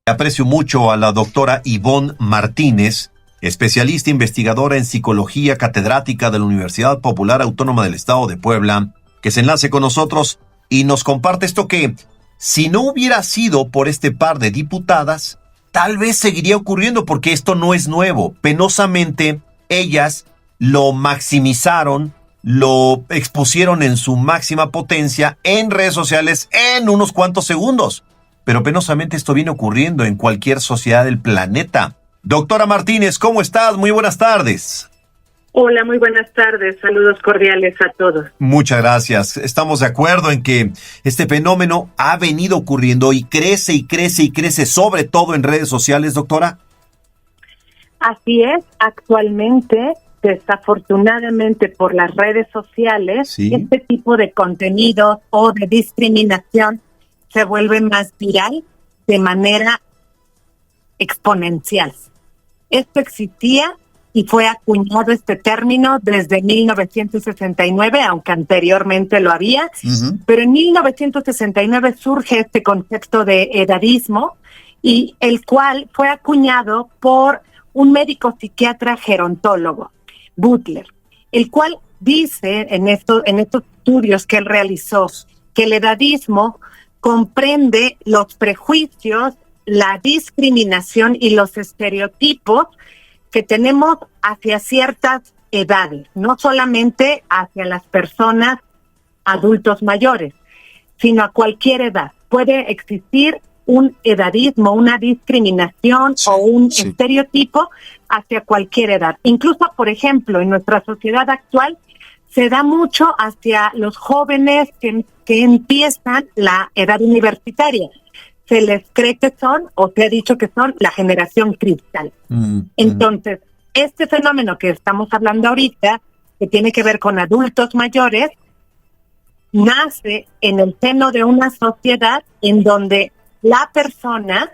Aprecio mucho a la doctora Ivonne Martínez, especialista investigadora en psicología, catedrática de la Universidad Popular Autónoma del Estado de Puebla, que se enlace con nosotros y nos comparte esto que, si no hubiera sido por este par de diputadas, tal vez seguiría ocurriendo porque esto no es nuevo. Penosamente, ellas lo maximizaron, lo expusieron en su máxima potencia en redes sociales en unos cuantos segundos. Pero penosamente esto viene ocurriendo en cualquier sociedad del planeta. Doctora Martínez, ¿cómo estás? Muy buenas tardes. Hola, muy buenas tardes. Saludos cordiales a todos. Muchas gracias. Estamos de acuerdo en que este fenómeno ha venido ocurriendo y crece y crece y crece, sobre todo en redes sociales, doctora. Así es, actualmente, desafortunadamente por las redes sociales, Sí. Este tipo de contenido o de discriminación se vuelve más viral de manera exponencial. Esto existía y fue acuñado este término desde 1969, aunque anteriormente lo había, pero en 1969 surge este concepto de edadismo, y el cual fue acuñado por un médico psiquiatra gerontólogo, Butler, el cual dice en estos estudios que él realizó que el edadismo comprende los prejuicios, la discriminación y los estereotipos que tenemos hacia ciertas edades, no solamente hacia las personas adultos mayores, sino a cualquier edad. Puede existir un edadismo, una discriminación o un estereotipo hacia cualquier edad. Incluso, por ejemplo, en nuestra sociedad actual se da mucho hacia los jóvenes que empiezan la edad universitaria. Se les cree que son, o se ha dicho que son, la generación cristal. Entonces, este fenómeno que estamos hablando ahorita, que tiene que ver con adultos mayores, nace en el seno de una sociedad en donde la persona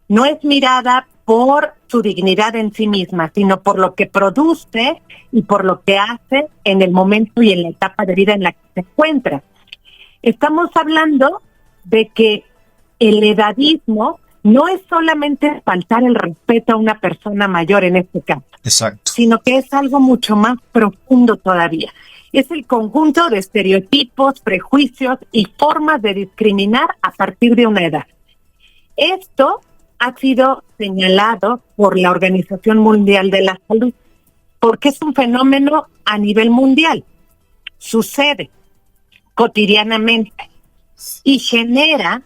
no es mirada por su dignidad en sí misma, sino por lo que produce y por lo que hace en el momento y en la etapa de vida en la que se encuentra. Estamos hablando de que el edadismo no es solamente faltar el respeto a una persona mayor en este caso, Exacto. sino que es algo mucho más profundo todavía. Es el conjunto de estereotipos, prejuicios y formas de discriminar a partir de una edad. Esto ha sido señalado por la Organización Mundial de la Salud, porque es un fenómeno a nivel mundial. Sucede cotidianamente y genera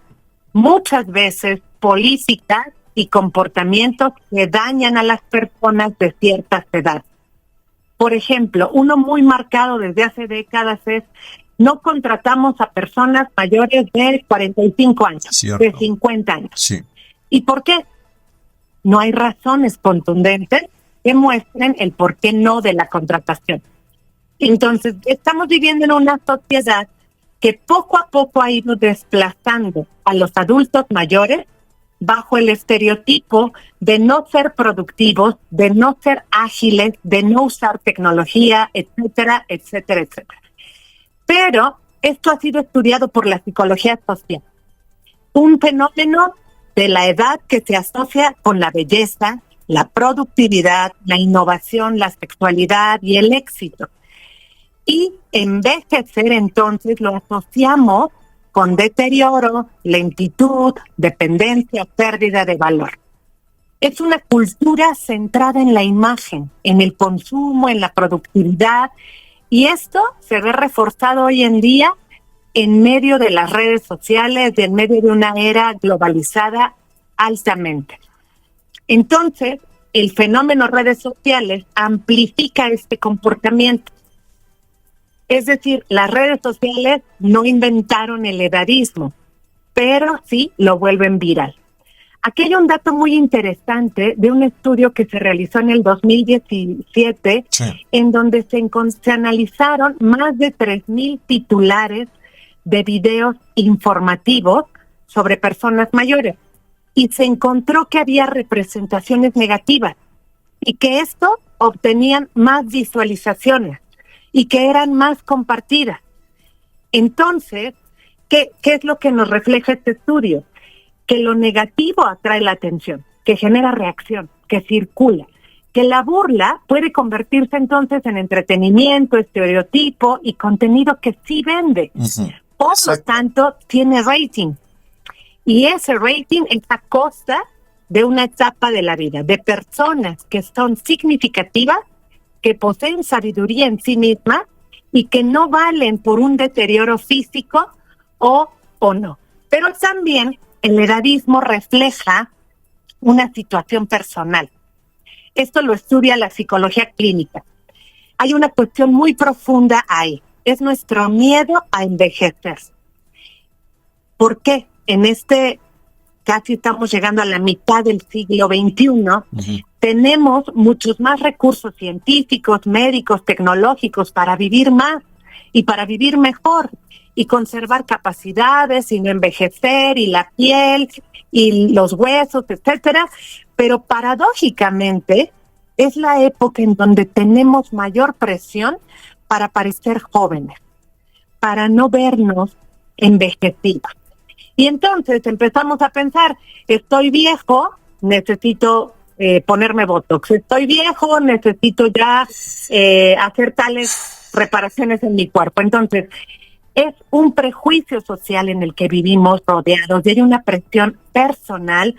muchas veces políticas y comportamientos que dañan a las personas de ciertas edades. Por ejemplo, uno muy marcado desde hace décadas es: no contratamos a personas mayores de 45 años, Cierto. de 50 años. Sí. ¿Y por qué? No hay razones contundentes que muestren el por qué no de la contratación. Entonces, estamos viviendo en una sociedad que poco a poco ha ido desplazando a los adultos mayores bajo el estereotipo de no ser productivos, de no ser ágiles, de no usar tecnología, etcétera, etcétera, etcétera. Pero esto ha sido estudiado por la psicología social. Un fenómeno de la edad que se asocia con la belleza, la productividad, la innovación, la sexualidad y el éxito. Y envejecer, entonces, lo asociamos con deterioro, lentitud, dependencia, pérdida de valor. Es una cultura centrada en la imagen, en el consumo, en la productividad, y esto se ve reforzado hoy en día en medio de las redes sociales, en medio de una era globalizada altamente. Entonces, el fenómeno redes sociales amplifica este comportamiento. Es decir, las redes sociales no inventaron el edadismo, pero sí lo vuelven viral. Aquí hay un dato muy interesante de un estudio que se realizó en el 2017, en donde se analizaron más de 3,000 titulares de videos informativos sobre personas mayores, y se encontró que había representaciones negativas y que estos obtenían más visualizaciones y que eran más compartidas. Entonces, ¿qué es lo que nos refleja este estudio? que lo negativo atrae la atención, que genera reacción, que circula, que la burla puede convertirse entonces en entretenimiento, estereotipo y contenido que sí vende. Ujú. Por lo Exacto. tanto, tiene rating. Y ese rating es a costa de una etapa de la vida, de personas que son significativas, que poseen sabiduría en sí mismas y que no valen por un deterioro físico o no. Pero también el edadismo refleja una situación personal. Esto lo estudia la psicología clínica. Hay una cuestión muy profunda ahí. Es nuestro miedo a envejecer. ¿Por qué? Casi estamos llegando a la mitad del siglo XXI, Ujú. tenemos muchos más recursos científicos, médicos, tecnológicos para vivir más y para vivir mejor y conservar capacidades y no envejecer y la piel y los huesos, etcétera. Pero paradójicamente es la época en donde tenemos mayor presión para parecer jóvenes, para no vernos envejecidos. Y entonces empezamos a pensar, estoy viejo, necesito ponerme botox, estoy viejo, necesito ya hacer tales reparaciones en mi cuerpo. Entonces, es un prejuicio social en el que vivimos rodeados y hay una presión personal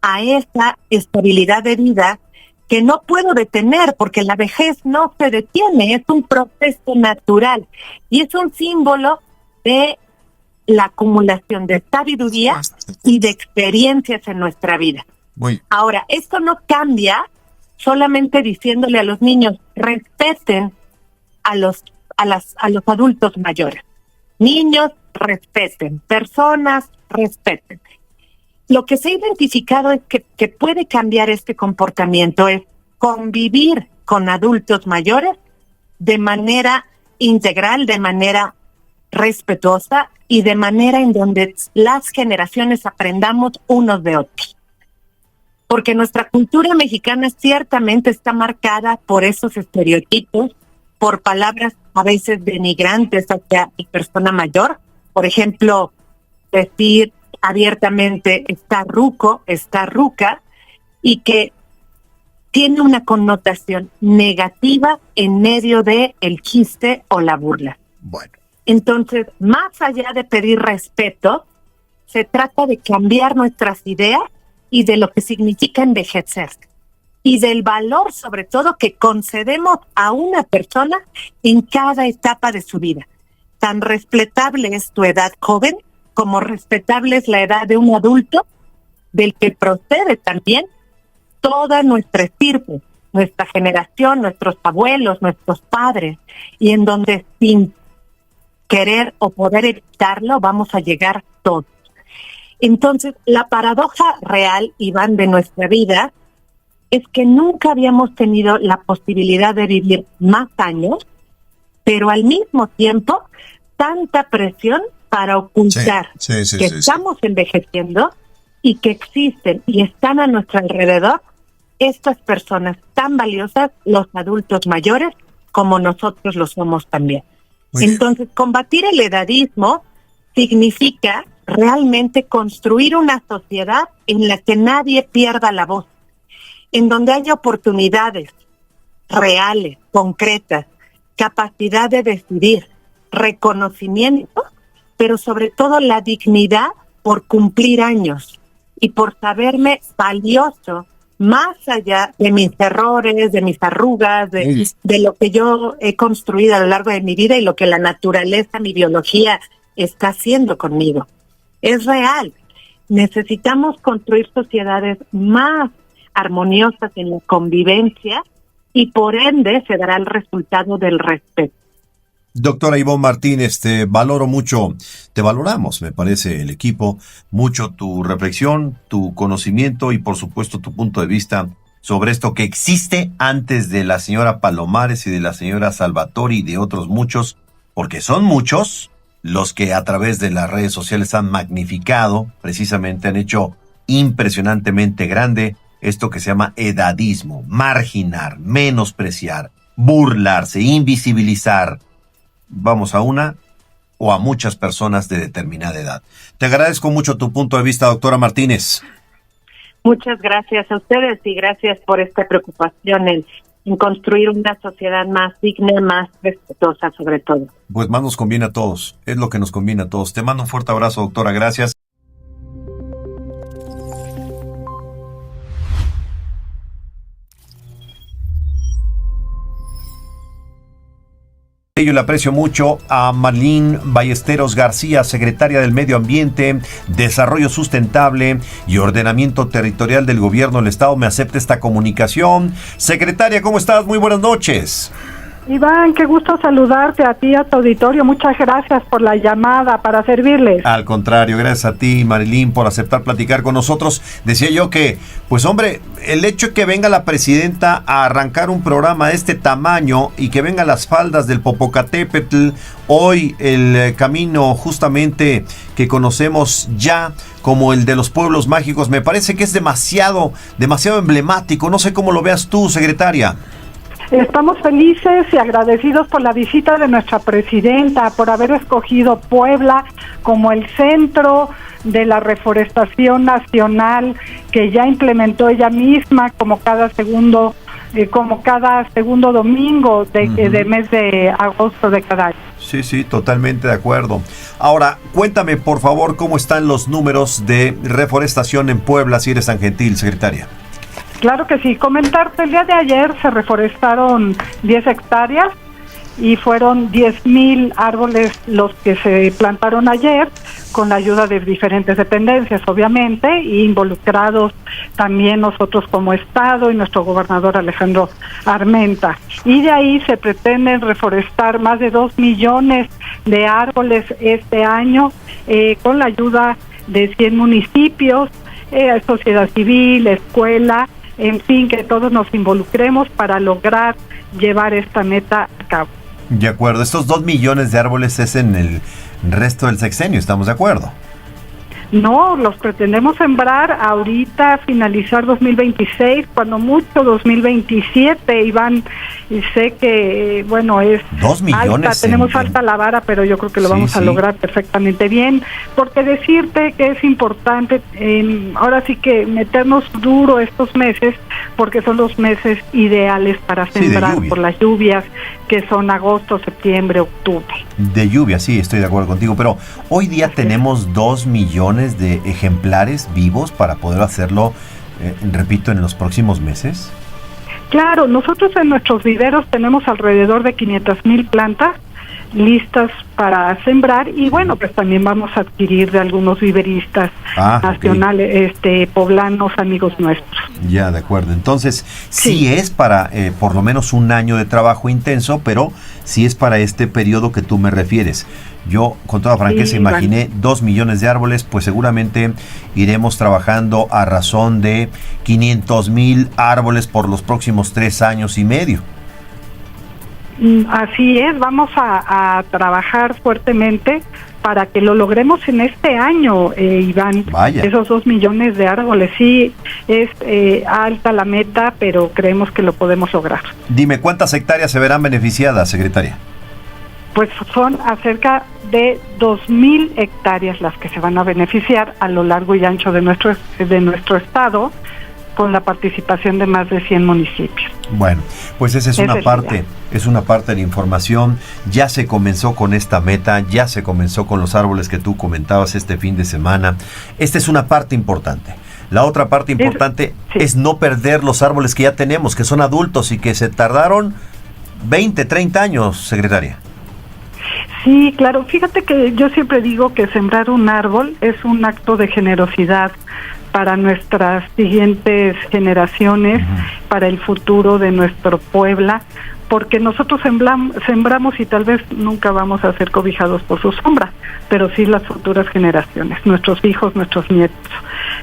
a esa estabilidad de vida que no puedo detener porque la vejez no se detiene, es un proceso natural y es un símbolo de la acumulación de sabiduría y de experiencias en nuestra vida. Muy, Ahora, esto no cambia solamente diciéndole a los niños, respeten a los adultos mayores. Niños, respeten. Personas, respeten. Lo que se ha identificado es que puede cambiar este comportamiento, es convivir con adultos mayores de manera integral, de manera respetuosa y de manera en donde las generaciones aprendamos unos de otros. Porque nuestra cultura mexicana ciertamente está marcada por esos estereotipos, por palabras a veces denigrantes hacia la persona mayor. Por ejemplo, decir abiertamente está ruco, está ruca, y que tiene una connotación negativa en medio de el chiste o la burla. bueno. Entonces, más allá de pedir respeto, se trata de cambiar nuestras ideas y de lo que significa envejecer y del valor, sobre todo, que concedemos a una persona en cada etapa de su vida. Tan respetable es tu edad joven como respetable es la edad de un adulto del que procede también toda nuestra estirpe, nuestra generación, nuestros abuelos, nuestros padres, y en donde sin querer o poder evitarlo vamos a llegar todos. Entonces, la paradoja real, Iván, de nuestra vida es que nunca habíamos tenido la posibilidad de vivir más años, pero al mismo tiempo tanta presión para ocultar que estamos envejeciendo y que existen y están a nuestro alrededor estas personas tan valiosas, los adultos mayores, como nosotros lo somos también. Entonces, combatir el edadismo significa realmente construir una sociedad en la que nadie pierda la voz, en donde haya oportunidades reales, concretas, capacidad de decidir, reconocimiento, pero sobre todo la dignidad por cumplir años y por saberme valioso más allá de mis errores, de mis arrugas, de lo que yo he construido a lo largo de mi vida y lo que la naturaleza, mi biología está haciendo conmigo. Es real. Necesitamos construir sociedades más armoniosas en la convivencia y por ende se dará el resultado del respeto. Doctora Ivonne Martínez, te valoro mucho, te valoramos, me parece, el equipo, mucho tu reflexión, tu conocimiento y por supuesto tu punto de vista sobre esto que existe antes de la señora Palomares y de la señora Salvatori y de otros muchos, porque son muchos los que a través de las redes sociales han magnificado, precisamente han hecho impresionantemente grande esto que se llama edadismo, marginar, menospreciar, burlarse, invisibilizar. Vamos a una o a muchas personas de determinada edad. Te agradezco mucho tu punto de vista, doctora Martínez. Muchas gracias a ustedes y gracias por esta preocupación en construir una sociedad más digna, más respetuosa sobre todo. Pues más nos conviene a todos, es lo que nos conviene a todos. Te mando un fuerte abrazo, doctora, gracias. Yo le aprecio mucho a Marlene Ballesteros García, secretaria del Medio Ambiente, Desarrollo Sustentable y Ordenamiento Territorial del Gobierno del Estado. Me acepta esta comunicación. Secretaria, ¿cómo estás? Muy buenas noches. Iván, qué gusto saludarte a ti, a tu auditorio. Muchas gracias por la llamada para servirles. Al contrario, gracias a ti, Marilyn, por aceptar platicar con nosotros. Decía yo que, pues hombre, el hecho de que venga la presidenta a arrancar un programa de este tamaño y que venga a las faldas del Popocatépetl, hoy el camino justamente que conocemos ya como el de los pueblos mágicos, me parece que es demasiado emblemático. No sé cómo lo veas tú, secretaria. Estamos felices y agradecidos por la visita de nuestra presidenta, por haber escogido Puebla como el centro de la reforestación nacional que ya implementó ella misma como cada segundo domingo de mes de agosto de cada año. Sí, totalmente de acuerdo. Ahora, cuéntame por favor cómo están los números de reforestación en Puebla, si eres tan gentil, secretaria. Claro que sí. Comentarte, el día de ayer se reforestaron 10 hectáreas y fueron 10,000 árboles los que se plantaron ayer, con la ayuda de diferentes dependencias, obviamente, y involucrados también nosotros como Estado y nuestro gobernador Alejandro Armenta. Y de ahí se pretenden reforestar más de 2 millones de árboles este año, con la ayuda de 100 municipios, sociedad civil, escuela, en fin, que todos nos involucremos para lograr llevar esta meta a cabo. De acuerdo, estos 2 millones de árboles es en el resto del sexenio, ¿estamos de acuerdo? No, los pretendemos sembrar ahorita, finalizar 2026, cuando mucho 2027, Iván, y sé que, bueno, es 2 millones alta, tenemos alta la vara, pero yo creo que lo vamos a lograr perfectamente bien, porque decirte que es importante, ahora sí que meternos duro estos meses, porque son los meses ideales para sembrar por las lluvias, que son agosto, septiembre, octubre. De lluvia, sí, estoy de acuerdo contigo, pero hoy día tenemos 2 millones de ejemplares vivos para poder hacerlo, repito, en los próximos meses. Claro, nosotros en nuestros viveros tenemos alrededor de 500,000 plantas listas para sembrar y bueno, pues también vamos a adquirir de algunos viveristas nacionales, poblanos, amigos nuestros. Ya, de acuerdo. Entonces, sí es para por lo menos un año de trabajo intenso, pero sí es para este periodo que tú me refieres. Yo, con toda franqueza, imaginé 2 millones de árboles, pues seguramente iremos trabajando a razón de 500,000 árboles por los próximos 3 años y medio. Así es, vamos a trabajar fuertemente para que lo logremos en este año, Iván. Vaya. Esos 2 millones de árboles, sí, es alta la meta, pero creemos que lo podemos lograr. Dime, ¿cuántas hectáreas se verán beneficiadas, secretaria? Pues son acerca de 2,000 hectáreas las que se van a beneficiar a lo largo y ancho de nuestro estado, con la participación de más de 100 municipios. Bueno, pues esa es una parte de la información. Ya se comenzó con esta meta, ya se comenzó con los árboles que tú comentabas este fin de semana. Esta es una parte importante. La otra parte importante es no perder los árboles que ya tenemos, que son adultos y que se tardaron 20, 30 años, secretaria. Sí, claro. Fíjate que yo siempre digo que sembrar un árbol es un acto de generosidad para nuestras siguientes generaciones, para el futuro de nuestro Puebla, porque nosotros sembramos y tal vez nunca vamos a ser cobijados por su sombra, pero sí las futuras generaciones, nuestros hijos, nuestros nietos.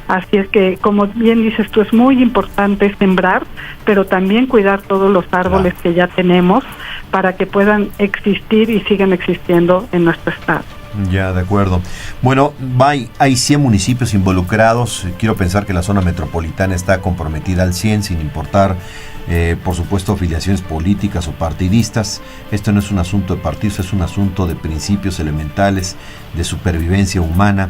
Así es que, como bien dices tú, es muy importante sembrar, pero también cuidar todos los árboles que ya tenemos para que puedan existir y sigan existiendo en nuestro estado. Ya, de acuerdo. Bueno, hay 100 municipios involucrados. Quiero pensar que la zona metropolitana está comprometida al 100, sin importar por supuesto, afiliaciones políticas o partidistas. Esto no es un asunto de partidos, es un asunto de principios elementales de supervivencia humana.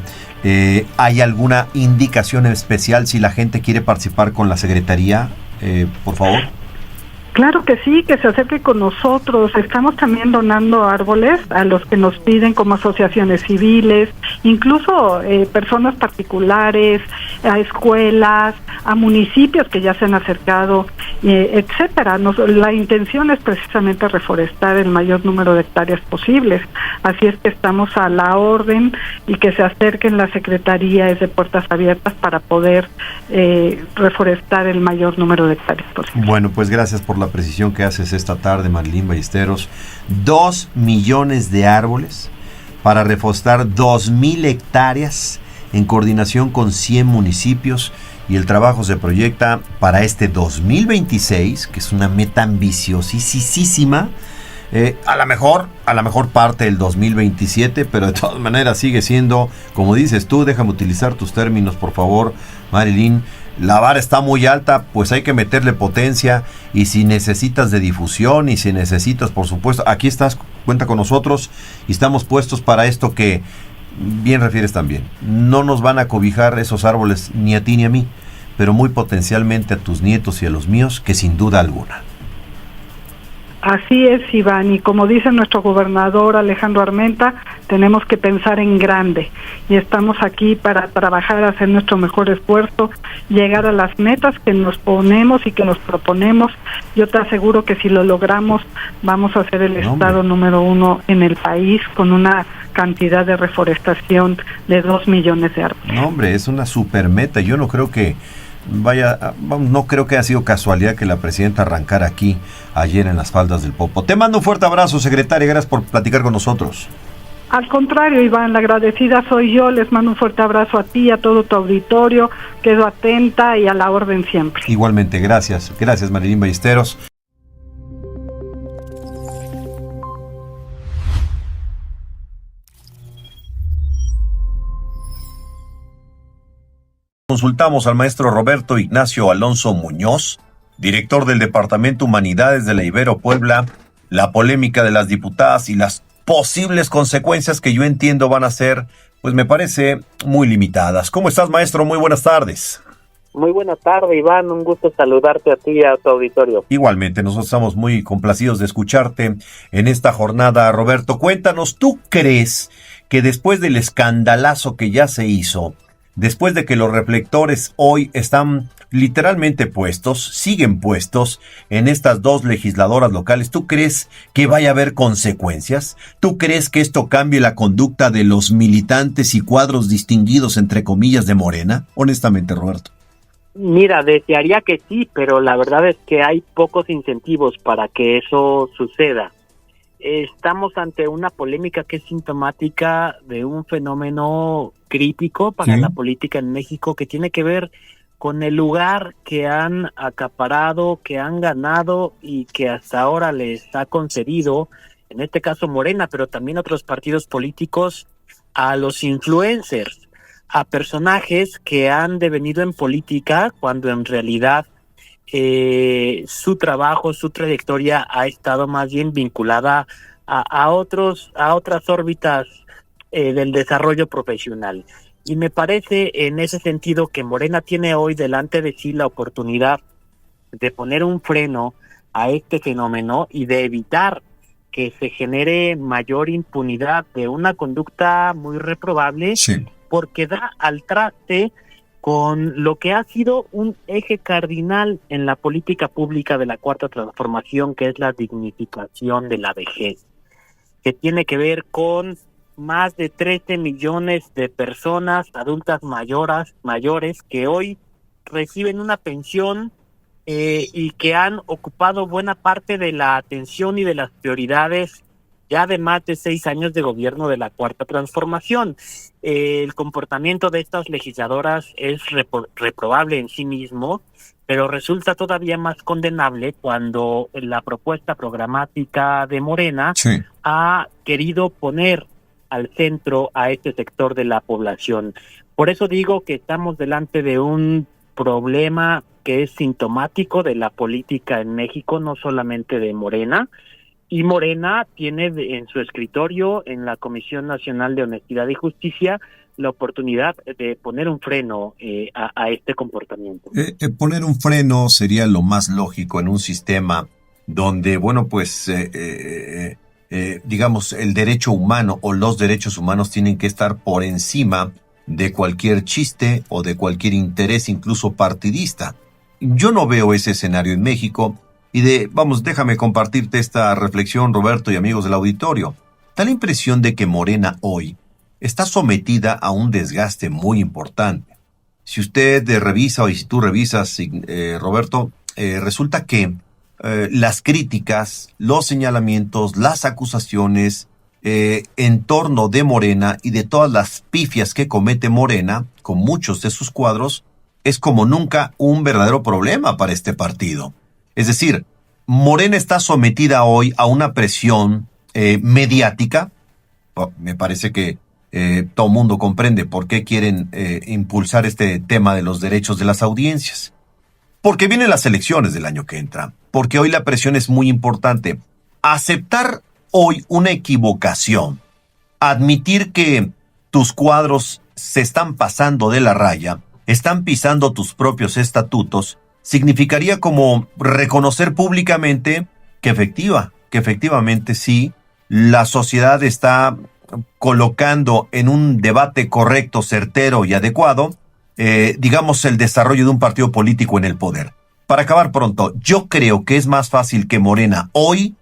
¿Hay alguna indicación especial si la gente quiere participar con la Secretaría? Por favor. Claro que sí, que se acerque con nosotros. Estamos también donando árboles a los que nos piden, como asociaciones civiles, incluso personas particulares, a escuelas, a municipios que ya se han acercado, etcétera. La intención es precisamente reforestar el mayor número de hectáreas posibles. Así es que estamos a la orden y que se acerquen las secretarías de puertas abiertas para poder reforestar el mayor número de hectáreas posibles. Bueno, pues gracias por la precisión que haces esta tarde, Marilyn Ballesteros. 2 millones de árboles para reforestar 2,000 hectáreas en coordinación con 100 municipios, y el trabajo se proyecta para este 2026, que es una meta ambiciosísima. A lo mejor parte del 2027, pero de todas maneras sigue siendo, como dices tú, déjame utilizar tus términos, por favor, Marilyn. La vara está muy alta, pues hay que meterle potencia, y si necesitas de difusión y si necesitas, por supuesto, aquí estás, cuenta con nosotros y estamos puestos para esto que bien refieres también. No nos van a cobijar esos árboles ni a ti ni a mí, pero muy potencialmente a tus nietos y a los míos, que sin duda alguna. Así es, Iván, y como dice nuestro gobernador Alejandro Armenta, tenemos que pensar en grande, y estamos aquí para trabajar, hacer nuestro mejor esfuerzo, llegar a las metas que nos ponemos y que nos proponemos. Yo te aseguro que si lo logramos, vamos a ser el estado número 1 en el país, con una cantidad de reforestación de 2 millones de árboles. No, hombre, es una super meta. Yo no creo que no creo que haya sido casualidad que la presidenta arrancara aquí ayer en las faldas del Popo. Te mando un fuerte abrazo, secretaria, gracias por platicar con nosotros. Al contrario, Iván, la agradecida soy yo. Les mando un fuerte abrazo a ti, a todo tu auditorio. Quedo atenta y a la orden siempre. Igualmente, gracias Marilyn Ballesteros. Consultamos al maestro Roberto Ignacio Alonso Muñoz, director del Departamento Humanidades de la Ibero Puebla, la polémica de las diputadas y las posibles consecuencias que yo entiendo van a ser, pues me parece, muy limitadas. ¿Cómo estás, maestro? Muy buenas tardes. Muy buena tarde, Iván. Un gusto saludarte a ti y a tu auditorio. Igualmente, nosotros estamos muy complacidos de escucharte en esta jornada. Roberto, cuéntanos, ¿tú crees que después del escandalazo que ya se hizo, después de que los reflectores hoy están literalmente puestos, siguen puestos en estas dos legisladoras locales, ¿tú crees que vaya a haber consecuencias? ¿Tú crees que esto cambie la conducta de los militantes y cuadros distinguidos, entre comillas, de Morena? Honestamente, Roberto. Mira, desearía que sí, pero la verdad es que hay pocos incentivos para que eso suceda. Estamos ante una polémica que es sintomática de un fenómeno crítico para la política en México, que tiene que ver con el lugar que han acaparado, que han ganado y que hasta ahora les ha concedido, en este caso Morena, pero también otros partidos políticos, a los influencers, a personajes que han devenido en política cuando en realidad su trabajo, su trayectoria ha estado más bien vinculada a otras órbitas del desarrollo profesional. Y me parece en ese sentido que Morena tiene hoy delante de sí la oportunidad de poner un freno a este fenómeno y de evitar que se genere mayor impunidad de una conducta muy reprobable, porque da al traste con lo que ha sido un eje cardinal en la política pública de la Cuarta Transformación, que es la dignificación de la vejez, que tiene que ver con más de 13 millones de personas adultas mayores que hoy reciben una pensión y que han ocupado buena parte de la atención y de las prioridades ya de más de 6 años de gobierno de la Cuarta Transformación. El comportamiento de estas legisladoras es reprobable en sí mismo, pero resulta todavía más condenable cuando la propuesta programática de Morena ha querido poner al centro a este sector de la población. Por eso digo que estamos delante de un problema que es sintomático de la política en México, no solamente de Morena, y Morena tiene en su escritorio, en la Comisión Nacional de Honestidad y Justicia, la oportunidad de poner un freno a este comportamiento. Poner un freno sería lo más lógico en un sistema donde, bueno, pues, digamos, el derecho humano o los derechos humanos tienen que estar por encima de cualquier chiste o de cualquier interés, incluso partidista. Yo no veo ese escenario en México y déjame compartirte esta reflexión, Roberto y amigos del auditorio. Da la impresión de que Morena hoy está sometida a un desgaste muy importante. Si usted revisa o si tú revisas, Roberto, resulta que las críticas, los señalamientos, las acusaciones en torno de Morena y de todas las pifias que comete Morena con muchos de sus cuadros es como nunca un verdadero problema para este partido. Es decir, Morena está sometida hoy a una presión mediática. Me parece que todo mundo comprende por qué quieren impulsar este tema de los derechos de las audiencias. Porque vienen las elecciones del año que entra. Porque hoy la presión es muy importante. Aceptar hoy una equivocación, admitir que tus cuadros se están pasando de la raya, están pisando tus propios estatutos, significaría como reconocer públicamente que efectivamente sí, la sociedad está colocando en un debate correcto, certero y adecuado, digamos, el desarrollo de un partido político en el poder. Para acabar pronto, yo creo que es más fácil que Morena hoy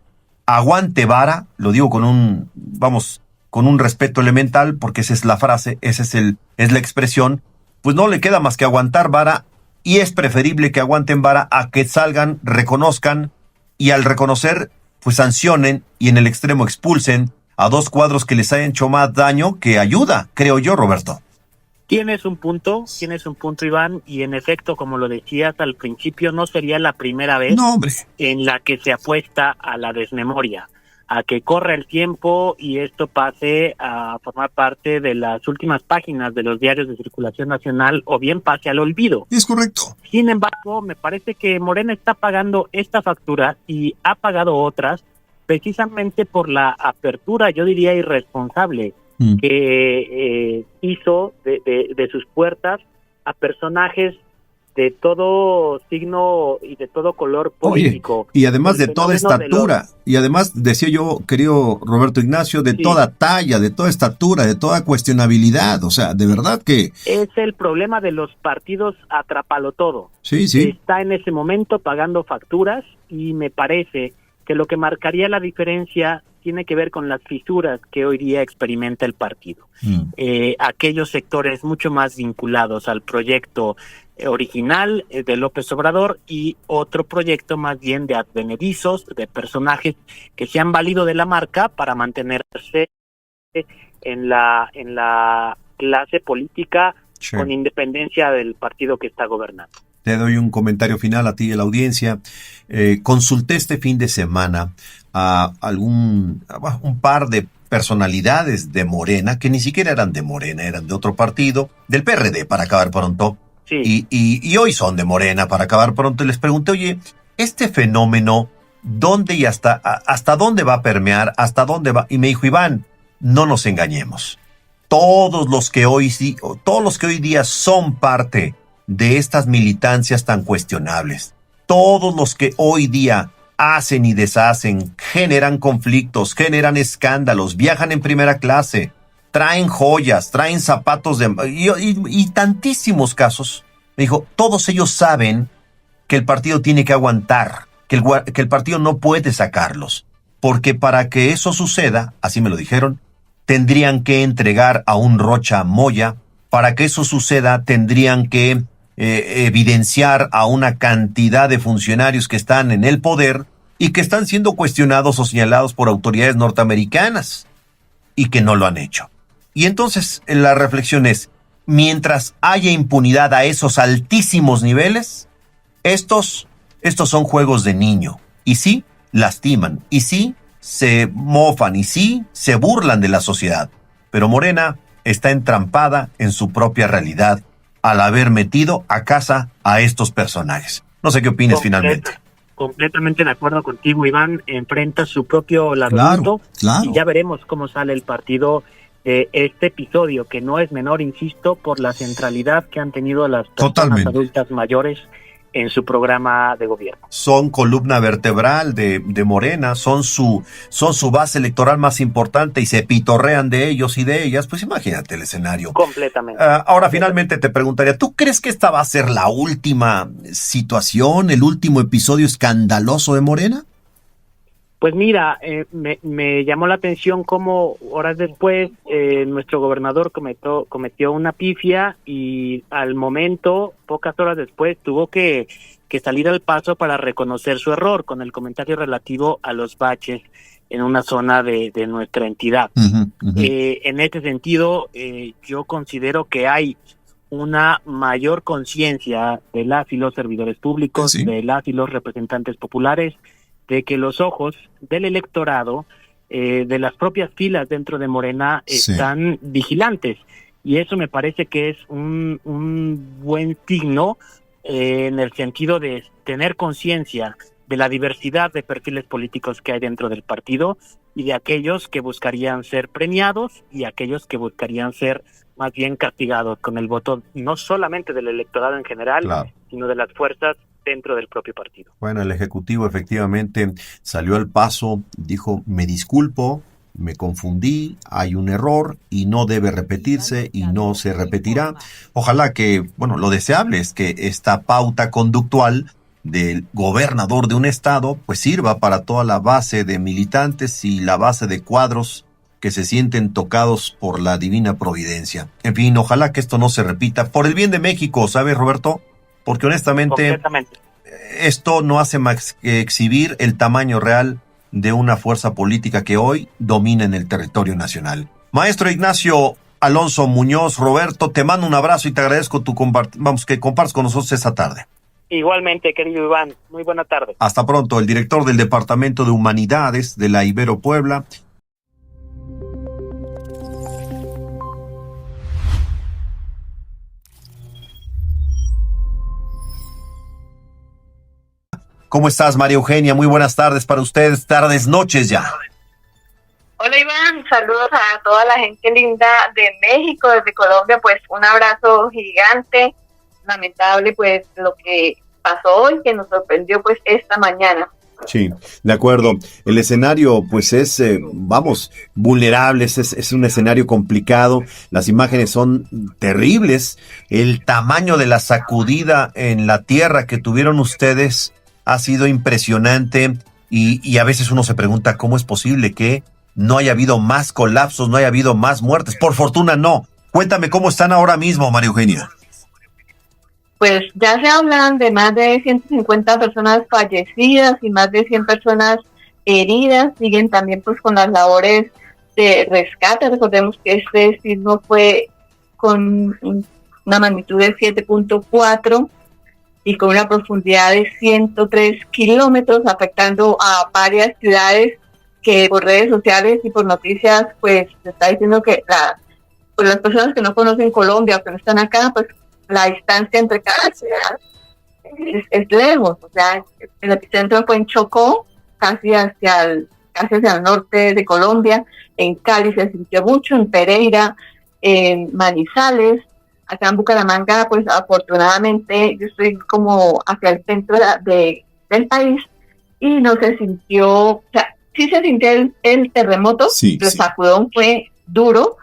aguante vara, lo digo con un respeto elemental, porque esa es la frase, es la expresión, pues no le queda más que aguantar vara, y es preferible que aguanten vara a que salgan, reconozcan, y al reconocer, pues sancionen, y en el extremo expulsen a dos cuadros que les hayan hecho más daño que ayuda, creo yo, Roberto. Tienes un punto, Iván, y en efecto, como lo decías al principio, no sería la primera vez en la que se apuesta a la desmemoria, a que corra el tiempo y esto pase a formar parte de las últimas páginas de los diarios de circulación nacional o bien pase al olvido. Es correcto. Sin embargo, me parece que Morena está pagando esta factura y ha pagado otras precisamente por la apertura, yo diría irresponsable, que hizo de sus puertas a personajes de todo signo y de todo color político. Oye, y además de toda estatura, y además, decía yo, querido Roberto Ignacio, de toda talla, de toda estatura, de toda cuestionabilidad, o sea, de verdad que... Es el problema de los partidos atrápalo todo. Sí. Está en ese momento pagando facturas y me parece que lo que marcaría la diferencia tiene que ver con las fisuras que hoy día experimenta el partido. Aquellos sectores mucho más vinculados al proyecto original de López Obrador y otro proyecto más bien de advenedizos, de personajes que se han valido de la marca para mantenerse en la clase política con independencia del partido que está gobernando. Te doy un comentario final a ti y a la audiencia. Consulté este fin de semana a un par de personalidades de Morena, que ni siquiera eran de Morena, eran de otro partido, del PRD, para acabar pronto. Sí. Y hoy son de Morena, para acabar pronto. Y les pregunté, oye, este fenómeno, ¿dónde y hasta dónde va a permear? ¿Hasta dónde va? Y me dijo, Iván, no nos engañemos. Todos los que hoy día son parte de estas militancias tan cuestionables, todos los que hoy día hacen y deshacen, generan conflictos, generan escándalos, viajan en primera clase, traen joyas, traen zapatos y tantísimos casos. Me dijo, todos ellos saben que el partido tiene que aguantar, que el partido no puede sacarlos, porque para que eso suceda, así me lo dijeron, tendrían que entregar a un Rocha Moya. Para que eso suceda, tendrían que evidenciar a una cantidad de funcionarios que están en el poder y que están siendo cuestionados o señalados por autoridades norteamericanas y que no lo han hecho. Y entonces la reflexión es, mientras haya impunidad a esos altísimos niveles, estos son juegos de niño, y sí lastiman, y sí se mofan, y sí se burlan de la sociedad. Pero Morena está entrampada en su propia realidad al haber metido a casa a estos personajes. No sé qué opines finalmente. Completamente de acuerdo contigo, Iván. Enfrenta su propio laberinto Claro. y ya veremos cómo sale el partido de este episodio, que no es menor, insisto, por la centralidad que han tenido las personas Totalmente. adultas mayores en su programa de gobierno. Son columna vertebral de Morena, son su base electoral más importante y se pitorrean de ellos y de ellas. Pues imagínate el escenario. Completamente. Ahora finalmente te preguntaría, ¿tú crees que esta va a ser la última situación, el último episodio escandaloso de Morena? Pues mira, me llamó la atención cómo horas después nuestro gobernador cometió una pifia y al momento, pocas horas después, tuvo que salir al paso para reconocer su error con el comentario relativo a los baches en una zona de nuestra entidad. En este sentido, yo considero que hay una mayor conciencia de las y los servidores públicos, de las y los representantes populares, de que los ojos del electorado, de las propias filas dentro de Morena, están vigilantes. Y eso me parece que es un buen signo en el sentido de tener conciencia de la diversidad de perfiles políticos que hay dentro del partido y de aquellos que buscarían ser premiados y aquellos que buscarían ser más bien castigados con el voto no solamente del electorado en general, sino de las fuerzas dentro del propio partido. Bueno, el Ejecutivo efectivamente salió al paso, dijo, me disculpo, me confundí, hay un error y no debe repetirse y no se repetirá. Ojalá que, bueno, lo deseable es que esta pauta conductual del gobernador de un estado pues sirva para toda la base de militantes y la base de cuadros que se sienten tocados por la divina providencia. En fin, ojalá que esto no se repita por el bien de México, ¿sabes, Roberto? Porque honestamente esto no hace más que exhibir el tamaño real de una fuerza política que hoy domina en el territorio nacional. Maestro Ignacio Alonso Muñoz, Roberto, te mando un abrazo y te agradezco que compartas con nosotros esta tarde. Igualmente, querido Iván, muy buena tarde. Hasta pronto, el director del Departamento de Humanidades de la Ibero Puebla. ¿Cómo estás, María Eugenia? Muy buenas tardes para ustedes, tardes, noches ya. Hola Iván, saludos a toda la gente linda de México, desde Colombia, pues un abrazo gigante. Lamentable pues lo que pasó hoy, que nos sorprendió pues esta mañana. Sí, de acuerdo. El escenario pues es, vulnerable, es un escenario complicado. Las imágenes son terribles. El tamaño de la sacudida en la tierra que tuvieron ustedes ha sido impresionante y a veces uno se pregunta cómo es posible que no haya habido más colapsos, no haya habido más muertes. Por fortuna no. Cuéntame cómo están ahora mismo, María Eugenia. Pues ya se hablan de más de 150 personas fallecidas y más de 100 personas heridas. Siguen también pues con las labores de rescate. Recordemos que este sismo fue con una magnitud de 7.4 y con una profundidad de 103 kilómetros, afectando a varias ciudades que por redes sociales y por noticias pues se está diciendo que pues las personas que no conocen Colombia o que no están acá, pues la distancia entre cada ciudad es lejos. O sea, el epicentro fue en Chocó, casi hacia el norte de Colombia. En Cali se sintió mucho, en Pereira, en Manizales. Acá en Bucaramanga, pues afortunadamente yo estoy como hacia el centro del país y no se sintió, o sea, sí se sintió el terremoto, el sacudón fue duro,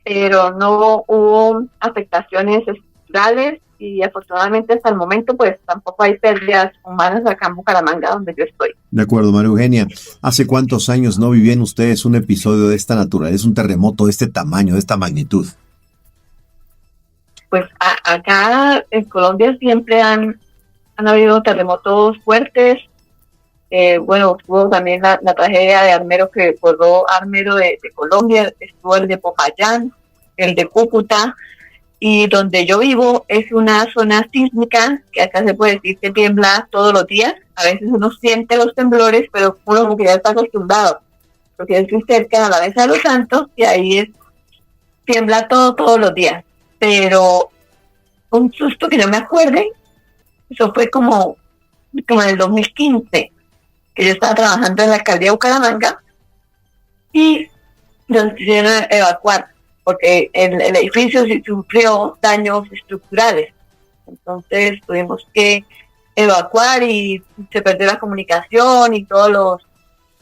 pero no hubo afectaciones estructurales y afortunadamente hasta el momento pues tampoco hay pérdidas humanas acá en Bucaramanga, donde yo estoy. De acuerdo, María Eugenia. ¿Hace cuántos años no vivían ustedes un episodio de esta naturaleza, un terremoto de este tamaño, de esta magnitud? Pues acá en Colombia siempre han habido terremotos fuertes. Bueno, estuvo también la tragedia de Armero, que recordó Armero de Colombia, estuvo el de Popayán, el de Cúcuta, y donde yo vivo es una zona sísmica, que acá se puede decir que tiembla todos los días. A veces uno siente los temblores, pero uno como que ya está acostumbrado, porque yo estoy cerca de la Mesa de los Santos, y ahí tiembla todos los días. Pero un susto que no me acuerde. Eso fue como en el 2015, que yo estaba trabajando en la alcaldía de Bucaramanga y nos quisieron evacuar porque el edificio sí sufrió daños estructurales. Entonces tuvimos que evacuar y se perdió la comunicación y todos los,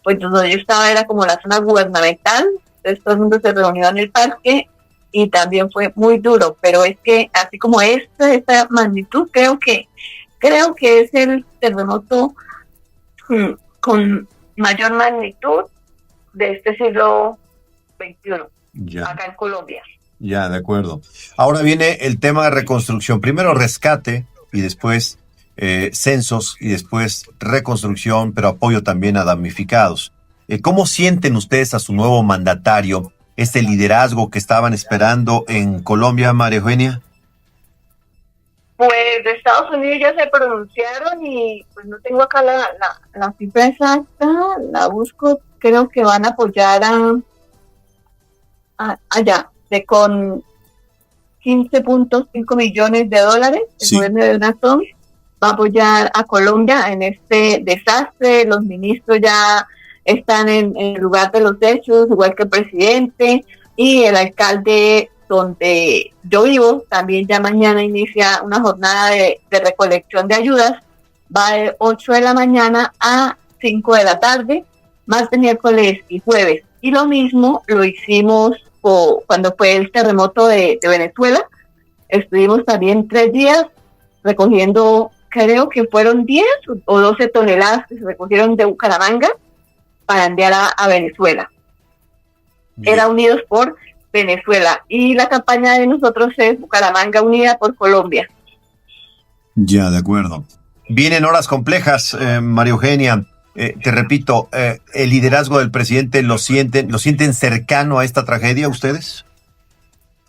pues donde yo estaba era como la zona gubernamental, entonces todo el mundo se reunió en el parque y también fue muy duro, pero es que así como esta magnitud, creo que es el terremoto con mayor magnitud de este siglo XXI, Ya. acá en Colombia. Ya, de acuerdo. Ahora viene el tema de reconstrucción. Primero rescate y después censos y después reconstrucción, pero apoyo también a damnificados. ¿Cómo sienten ustedes a su nuevo mandatario, este liderazgo que estaban esperando en Colombia, María Eugenia? Pues de Estados Unidos ya se pronunciaron y pues no tengo acá la cifra exacta, la busco, creo que van a apoyar allá, con $15.5 millones, Sí. el gobierno de Donald Trump va a apoyar a Colombia en este desastre. Los ministros ya están en el lugar de los hechos, igual que el presidente, y el alcalde donde yo vivo también ya mañana inicia una jornada de recolección de ayudas, va de 8 de la mañana a 5 de la tarde, martes, miércoles y jueves. Y lo mismo lo hicimos cuando fue el terremoto de Venezuela. Estuvimos también 3 días recogiendo, creo que fueron 10 o 12 toneladas que se recogieron de Bucaramanga para enviar a Venezuela. Bien. Era Unidos por Venezuela. Y la campaña de nosotros es Bucaramanga Unida por Colombia. Ya, de acuerdo. Vienen horas complejas, María Eugenia. Te repito, ¿el liderazgo del presidente lo sienten cercano a esta tragedia ustedes?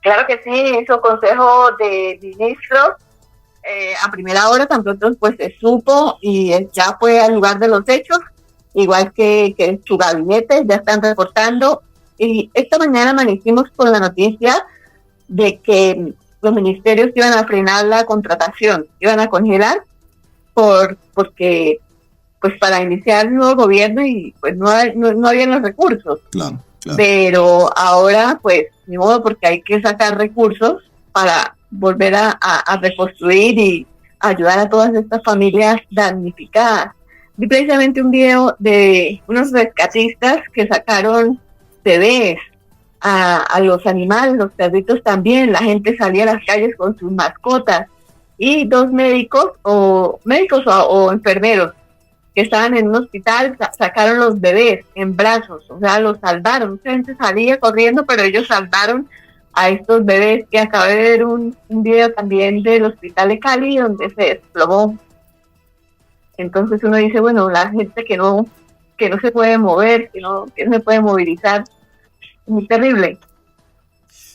Claro que sí, hizo consejo de ministros a primera hora, tan pronto pues se supo y ya fue al lugar de los hechos, igual que su gabinete, ya están reportando. Y esta mañana amanecimos con la noticia de que los ministerios iban a frenar la contratación, iban a congelar porque pues para iniciar el nuevo gobierno y pues no habían los recursos. Claro. Pero ahora pues ni modo, porque hay que sacar recursos para volver a reconstruir y ayudar a todas estas familias damnificadas. Vi precisamente un video de unos rescatistas que sacaron bebés a los animales, los perritos también. La gente salía a las calles con sus mascotas y 2 médicos o enfermeros que estaban en un hospital sacaron los bebés en brazos, o sea, los salvaron. Mucha gente salía corriendo, pero ellos salvaron a estos bebés. Que acabé de ver un video también del hospital de Cali donde se desplomó. Entonces uno dice, bueno, la gente que no se puede mover, que no se puede movilizar, muy terrible.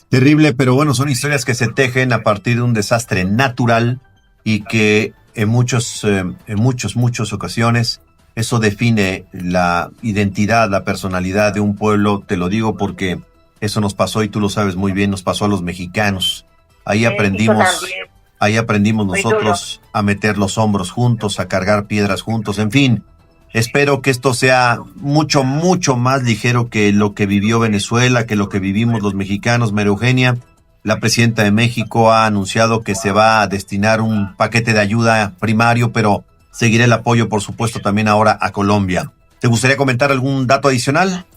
Terrible, pero bueno, son historias que se tejen a partir de un desastre natural y que en muchas ocasiones eso define la identidad, la personalidad de un pueblo. Te lo digo porque eso nos pasó y tú lo sabes muy bien, nos pasó a los mexicanos. Ahí aprendimos nosotros a meter los hombros juntos, a cargar piedras juntos, en fin. Espero que esto sea mucho, mucho más ligero que lo que vivió Venezuela, que lo que vivimos los mexicanos. María Eugenia, la presidenta de México ha anunciado que se va a destinar un paquete de ayuda primario, pero seguirá el apoyo, por supuesto, también ahora a Colombia. ¿Te gustaría comentar algún dato adicional?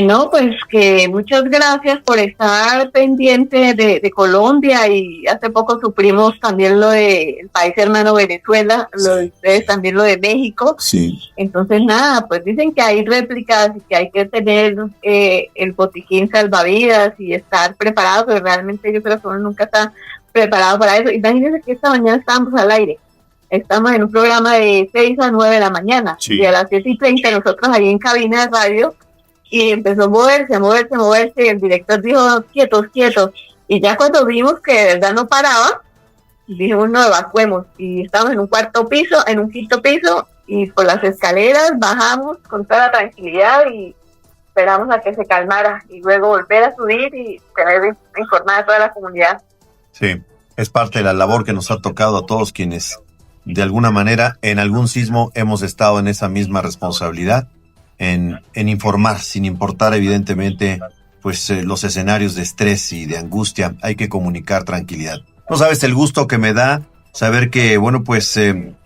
No, pues que muchas gracias por estar pendiente de Colombia, y hace poco suprimos también lo del país hermano Venezuela, lo de ustedes también lo de México. Sí. Entonces nada, pues dicen que hay réplicas y que hay que tener el botiquín salvavidas y estar preparado, pero realmente yo creo que uno nunca está preparado para eso. Imagínense que esta mañana estábamos al aire, estamos en un programa de 6 a 9 de la mañana, Sí. y a las 7:30 nosotros ahí en cabina de radio, y empezó a moverse, y el director dijo, quietos, y ya cuando vimos que de verdad no paraba, dijimos, no, evacuemos, y estamos en un quinto piso, y por las escaleras bajamos con toda la tranquilidad, y esperamos a que se calmara y luego volver a subir y tener informada a toda la comunidad. Sí, es parte de la labor que nos ha tocado a todos quienes, de alguna manera, en algún sismo hemos estado en esa misma responsabilidad, en informar, sin importar evidentemente pues los escenarios de estrés y de angustia. Hay que comunicar tranquilidad. No sabes el gusto que me da saber que, bueno, pues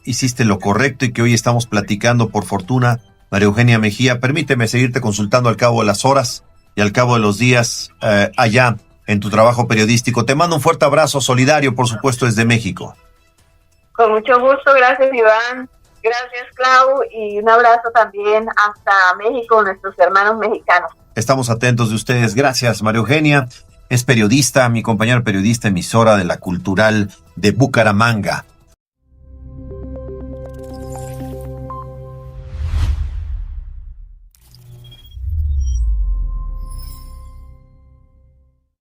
hiciste lo correcto y que hoy estamos platicando, por fortuna. María Eugenia Mejía, permíteme seguirte consultando al cabo de las horas y al cabo de los días allá en tu trabajo periodístico. Te mando un fuerte abrazo solidario, por supuesto, desde México. Con mucho gusto, gracias Iván, gracias Clau, y un abrazo también hasta México, nuestros hermanos mexicanos. Estamos atentos de ustedes. Gracias, María Eugenia. Es periodista, mi compañera periodista, emisora de la Cultural de Bucaramanga.